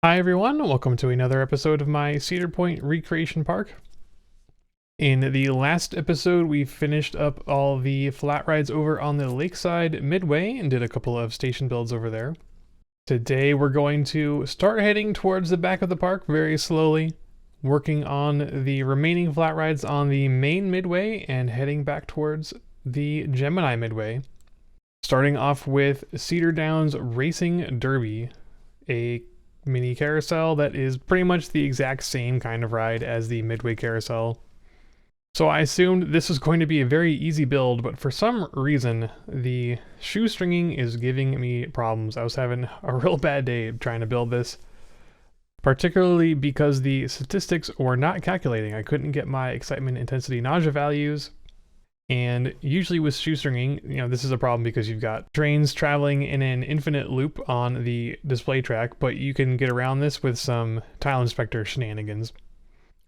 Hi everyone, welcome to another episode of my Cedar Point Recreation Park. In the last episode, we finished up all the flat rides over on the lakeside Midway and did a couple of station builds over there. Today we're going to start heading towards the back of the park very slowly, working on the remaining flat rides on the main Midway and heading back towards the Gemini Midway. Starting off with Cedar Downs Racing Derby, a mini carousel that is pretty much the exact same kind of ride as the Midway carousel. So I assumed this was going to be a very easy build, but for some reason the shoestringing is giving me problems. I was having a real bad day trying to build this, particularly because the statistics were not calculating. I couldn't get my excitement, intensity, nausea values. And usually with shoestringing, this is a problem because you've got trains traveling in an infinite loop on the display track, but you can get around this with some tile inspector shenanigans.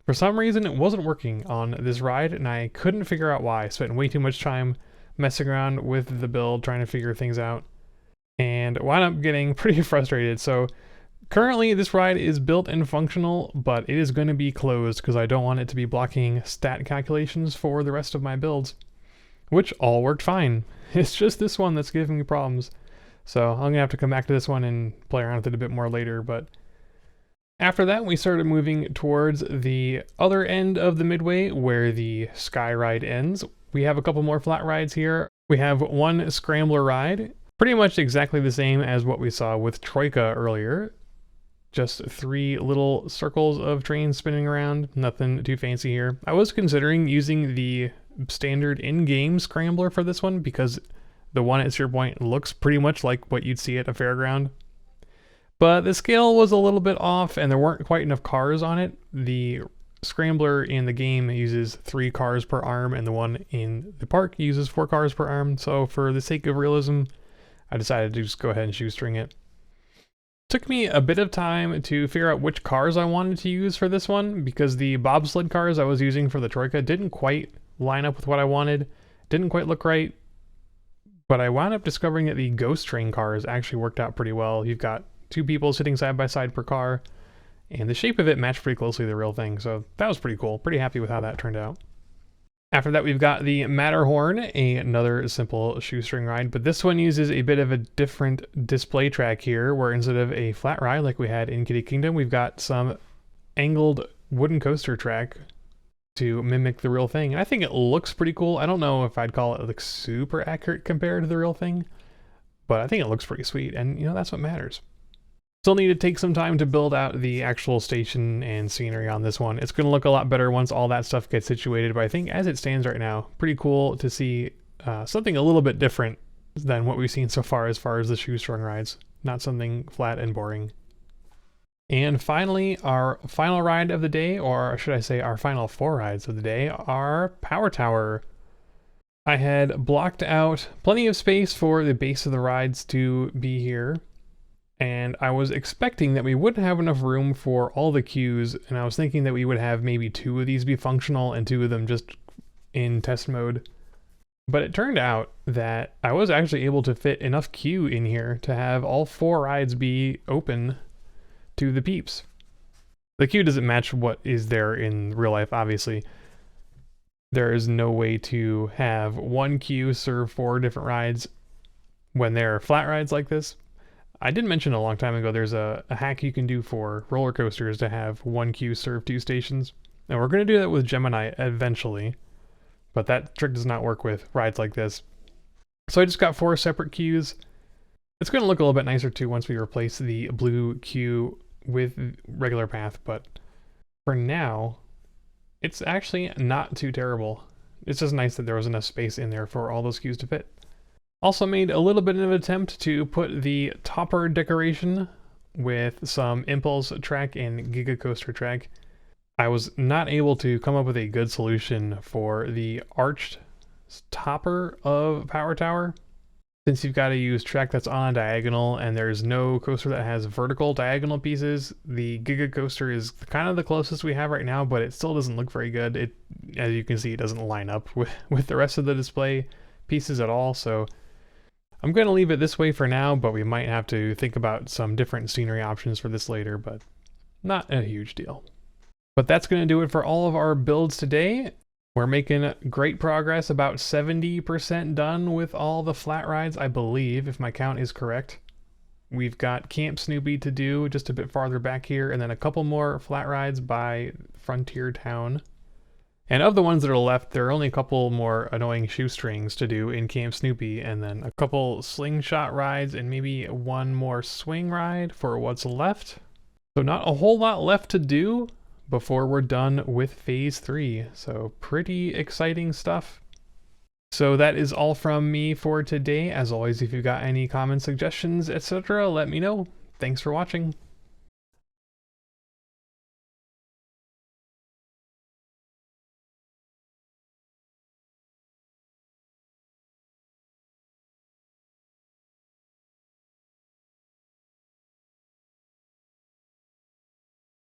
For some reason, it wasn't working on this ride, and I couldn't figure out why. I spent way too much time messing around with the build, trying to figure things out, and wound up getting pretty frustrated. So currently, this ride is built and functional, but it is going to be closed because I don't want it to be blocking stat calculations for the rest of my builds, which all worked fine. It's just this one that's giving me problems. So I'm going to have to come back to this one and play around with it a bit more later. But after that, we started moving towards the other end of the Midway where the Sky Ride ends. We have a couple more flat rides here. We have one Scrambler ride, pretty much exactly the same as what we saw with Troika earlier. Just three little circles of trains spinning around, nothing too fancy here. I was considering using the standard in-game Scrambler for this one because the one at Cedar Point looks pretty much like what you'd see at a fairground. But the scale was a little bit off and there weren't quite enough cars on it. The Scrambler in the game uses 3 cars per arm and the one in the park uses 4 cars per arm. So for the sake of realism, I decided to just go ahead and shoestring it. Took me a bit of time to figure out which cars I wanted to use for this one because the bobsled cars I was using for the Troika didn't quite line up with what I wanted, didn't quite look right, but I wound up discovering that the ghost train cars actually worked out pretty well. You've got 2 people sitting side by side per car, and the shape of it matched pretty closely the real thing, so that was pretty cool. Pretty happy with how that turned out. After that, we've got the Matterhorn, another simple shoestring ride, but this one uses a bit of a different display track here, where instead of a flat ride like we had in Kitty Kingdom, we've got some angled wooden coaster track to mimic the real thing. And I think it looks pretty cool. I don't know if I'd call it like super accurate compared to the real thing, but I think it looks pretty sweet, and that's what matters. Still need to take some time to build out the actual station and scenery on this one. It's going to look a lot better once all that stuff gets situated, but I think as it stands right now, pretty cool to see something a little bit different than what we've seen so far as the shoestrung rides. Not something flat and boring. And finally, our final ride of the day, or should I say our final 4 rides of the day, are Power Tower. I had blocked out plenty of space for the base of the rides to be here, and I was expecting that we wouldn't have enough room for all the queues, and I was thinking that we would have maybe 2 of these be functional and 2 of them just in test mode. But it turned out that I was actually able to fit enough queue in here to have all 4 rides be open to the peeps. The queue doesn't match what is there in real life, obviously. There is no way to have one queue serve 4 different rides when there are flat rides like this. I did mention a long time ago there's a hack you can do for roller coasters to have one queue serve 2 stations. And we're going to do that with Gemini eventually, but that trick does not work with rides like this. So I just got 4 separate queues. It's going to look a little bit nicer too once we replace the blue queue with regular path, but for now, it's actually not too terrible. It's just nice that there was enough space in there for all those queues to fit. Also made a little bit of an attempt to put the topper decoration with some impulse track and giga coaster track. I was not able to come up with a good solution for the arched topper of Power Tower. Since you've got to use track that's on a diagonal and there's no coaster that has vertical diagonal pieces, the Giga Coaster is kind of the closest we have right now, but it still doesn't look very good. As you can see, it doesn't line up with the rest of the display pieces at all, so I'm going to leave it this way for now, but we might have to think about some different scenery options for this later, but not a huge deal. But that's going to do it for all of our builds today. We're making great progress, about 70% done with all the flat rides, I believe, if my count is correct. We've got Camp Snoopy to do just a bit farther back here, and then a couple more flat rides by Frontier Town. And of the ones that are left, there are only a couple more annoying shoestrings to do in Camp Snoopy, and then a couple slingshot rides and maybe one more swing ride for what's left. So not a whole lot left to do before we're done with Phase 3. So pretty exciting stuff. So that is all from me for today. As always, if you've got any comments, suggestions, etc., let me know. Thanks for watching.